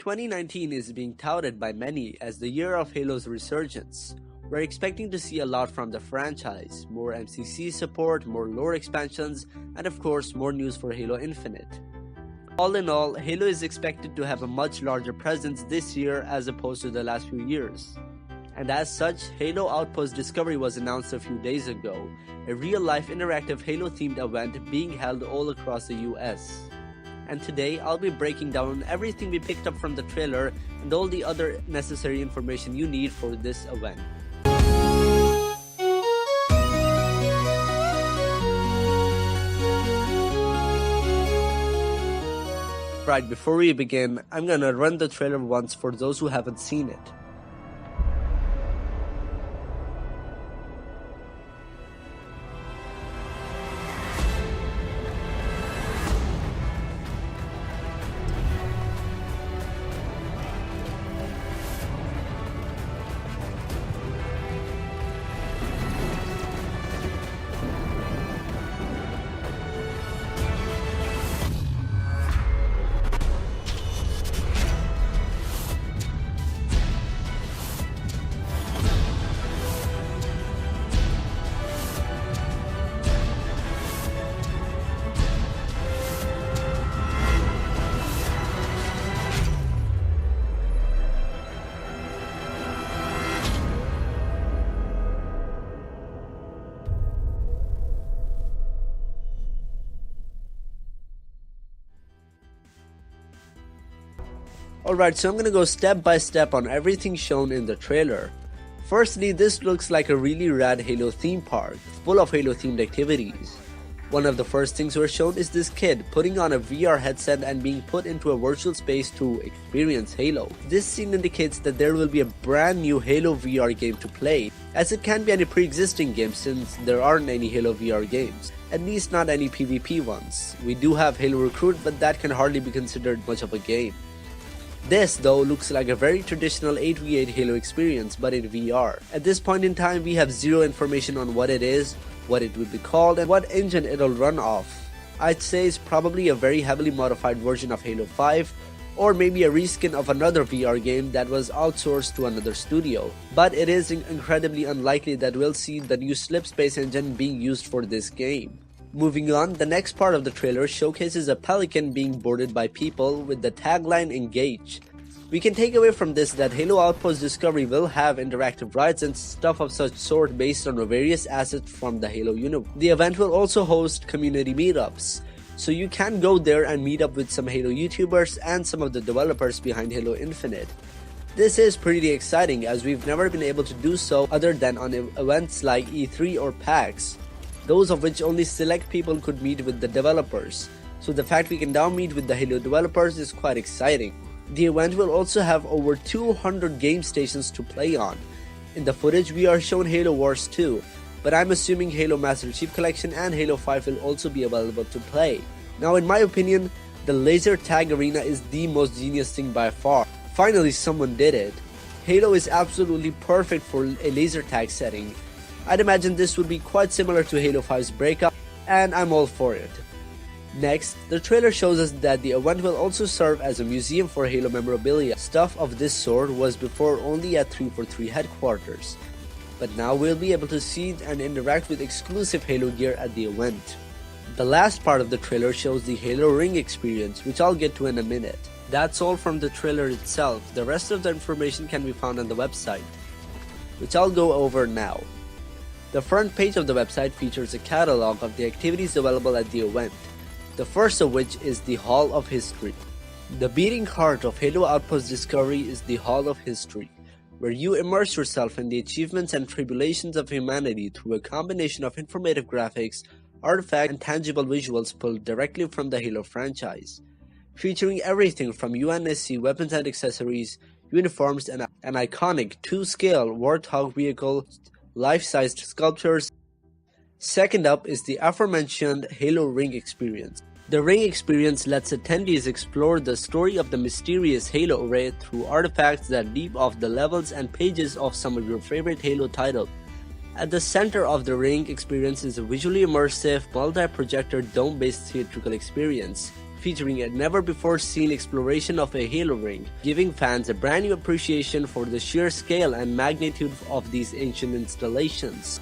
2019 is being touted by many as the year of Halo's resurgence. We're expecting to see a lot from the franchise, more MCC support, more lore expansions, and of course more news for Halo Infinite. All in all, Halo is expected to have a much larger presence this year as opposed to the last few years. And as such, Halo Outpost Discovery was announced a few days ago, a real-life interactive Halo-themed event being held all across the US. And today, I'll be breaking down everything we picked up from the trailer and all the other necessary information you need for this event. Right, before we begin, I'm gonna run the trailer once for those who haven't seen it. Alright, so I'm gonna go step by step on everything shown in the trailer. Firstly, this looks like a really rad Halo theme park, full of Halo themed activities. One of the first things we're shown is this kid putting on a VR headset and being put into a virtual space to experience Halo. This scene indicates that there will be a brand new Halo VR game to play, as it can't be any pre-existing game since there aren't any Halo VR games, at least not any PvP ones. We do have Halo Recruit, but that can hardly be considered much of a game. This though looks like a very traditional 8v8 Halo experience but in VR. At this point in time we have zero information on what it is, what it would be called, and what engine it'll run off. I'd say it's probably a very heavily modified version of Halo 5, or maybe a reskin of another VR game that was outsourced to another studio. But it is incredibly unlikely that we'll see the new Slipspace engine being used for this game. Moving on, the next part of the trailer showcases a pelican being boarded by people with the tagline "Engage." We can take away from this that Halo Outpost Discovery will have interactive rides and stuff of such sort based on various assets from the Halo universe. The event will also host community meetups, so you can go there and meet up with some Halo YouTubers and some of the developers behind Halo Infinite. This is pretty exciting as we've never been able to do so other than on events like E3 or PAX, those of which only select people could meet with the developers, so the fact we can now meet with the Halo developers is quite exciting. The event will also have over 200 game stations to play on. In the footage we are shown Halo Wars 2, but I'm assuming Halo Master Chief Collection and Halo 5 will also be available to play. Now in my opinion, the laser tag arena is the most genius thing by far. Finally someone did it. Halo is absolutely perfect for a laser tag setting. I'd imagine this would be quite similar to Halo 5's Breakout, and I'm all for it. Next, the trailer shows us that the event will also serve as a museum for Halo memorabilia. Stuff of this sort was before only at 343 headquarters, but now we'll be able to see and interact with exclusive Halo gear at the event. The last part of the trailer shows the Halo Ring experience, which I'll get to in a minute. That's all from the trailer itself. The rest of the information can be found on the website, which I'll go over now. The front page of the website features a catalog of the activities available at the event, the first of which is the Hall of History. The beating heart of Halo Outpost Discovery is the Hall of History, where you immerse yourself in the achievements and tribulations of humanity through a combination of informative graphics, artifacts, and tangible visuals pulled directly from the Halo franchise, featuring everything from UNSC weapons and accessories, uniforms, and an iconic 2-scale Warthog vehicle, life-sized sculptures. Second up is the aforementioned Halo Ring experience. The Ring experience lets attendees explore the story of the mysterious Halo array through artifacts that leap off the levels and pages of some of your favorite Halo titles. At the center of the Ring experience is a visually immersive, multi-projector dome-based theatrical experience, featuring a never-before-seen exploration of a Halo ring, giving fans a brand new appreciation for the sheer scale and magnitude of these ancient installations.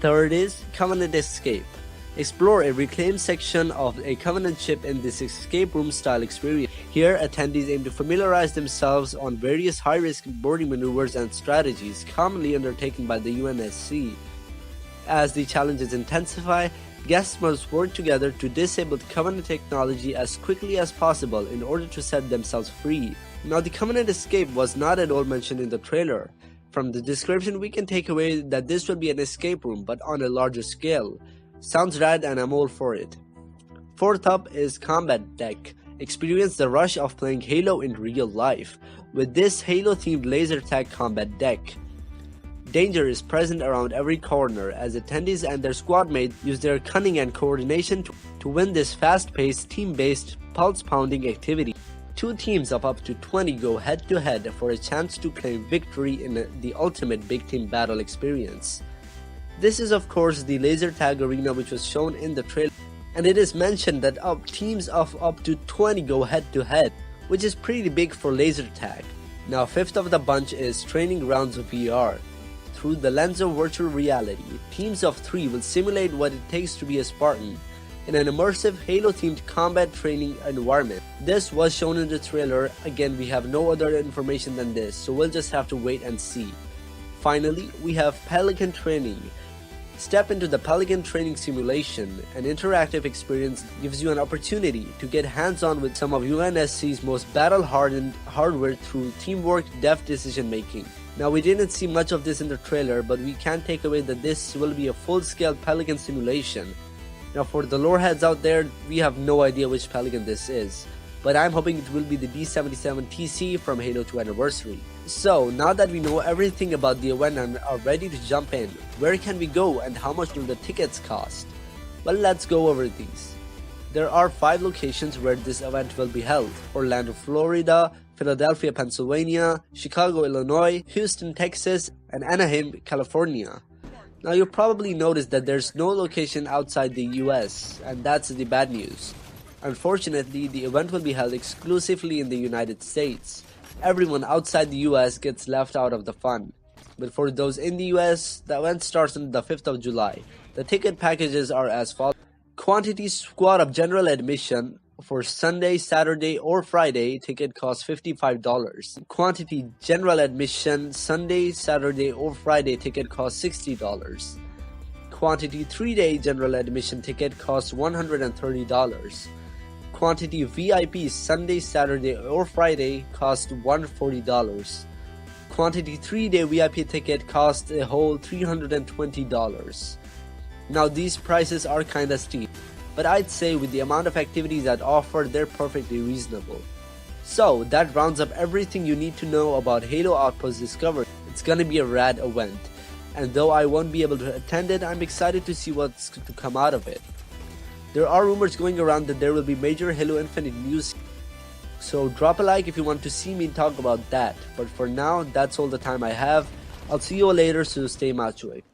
Third is Covenant Escape. Explore a reclaimed section of a Covenant ship in this escape room style experience. Here, attendees aim to familiarize themselves on various high-risk boarding maneuvers and strategies commonly undertaken by the UNSC. As the challenges intensify, guests must work together to disable the Covenant technology as quickly as possible in order to set themselves free. Now, the Covenant Escape was not at all mentioned in the trailer. From the description, we can take away that this will be an escape room, but on a larger scale. Sounds rad and I'm all for it. Fourth up is Combat Deck. Experience the rush of playing Halo in real life with this Halo-themed laser tag combat deck. Danger is present around every corner as attendees and their squad mates use their cunning and coordination to win this fast-paced, team-based, pulse-pounding activity. Two teams of up to 20 go head-to-head for a chance to claim victory in the ultimate big team battle experience. This is of course the laser tag arena which was shown in the trailer, and it is mentioned that teams of up to 20 go head-to-head, which is pretty big for laser tag. Now, fifth of the bunch is Training Grounds VR. Through the lens of virtual reality, teams of 3 will simulate what it takes to be a Spartan in an immersive Halo-themed combat training environment. This was shown in the trailer. Again, we have no other information than this, so we'll just have to wait and see. Finally, we have Pelican Training. Step into the Pelican Training Simulation. An interactive experience gives you an opportunity to get hands-on with some of UNSC's most battle-hardened hardware through teamwork, deft decision-making. Now, we didn't see much of this in the trailer, but we can take away that this will be a full-scale Pelican simulation. Now, for the lore heads out there, we have no idea which Pelican this is, but I'm hoping it will be the D77TC from Halo 2 Anniversary. So, now that we know everything about the event and are ready to jump in, where can we go and how much will the tickets cost? Well, let's go over these. There are 5 locations where this event will be held: Orlando, Florida, Philadelphia, Pennsylvania, Chicago, Illinois, Houston, Texas, and Anaheim, California. Now, you probably noticed that there's no location outside the US, and that's the bad news. Unfortunately, the event will be held exclusively in the United States. Everyone outside the US gets left out of the fun. But for those in the US, the event starts on the 5th of July. The ticket packages are as follows. Quantity squad of general admission for Sunday, Saturday, or Friday, ticket costs $55. Quantity general admission Sunday, Saturday, or Friday, ticket costs $60. Quantity 3-day general admission ticket costs $130. Quantity VIP Sunday, Saturday, or Friday costs $140. Quantity 3-day VIP ticket costs a whole $320. Now, these prices are kinda steep, but I'd say with the amount of activities at offer, they're perfectly reasonable. So that rounds up everything you need to know about Halo Outpost Discovery. It's gonna be a rad event, and though I won't be able to attend it, I'm excited to see what's to come out of it. There are rumors going around that there will be major Halo Infinite news, so drop a like if you want to see me talk about that. But for now, that's all the time I have. I'll see you all later, so stay Machoic.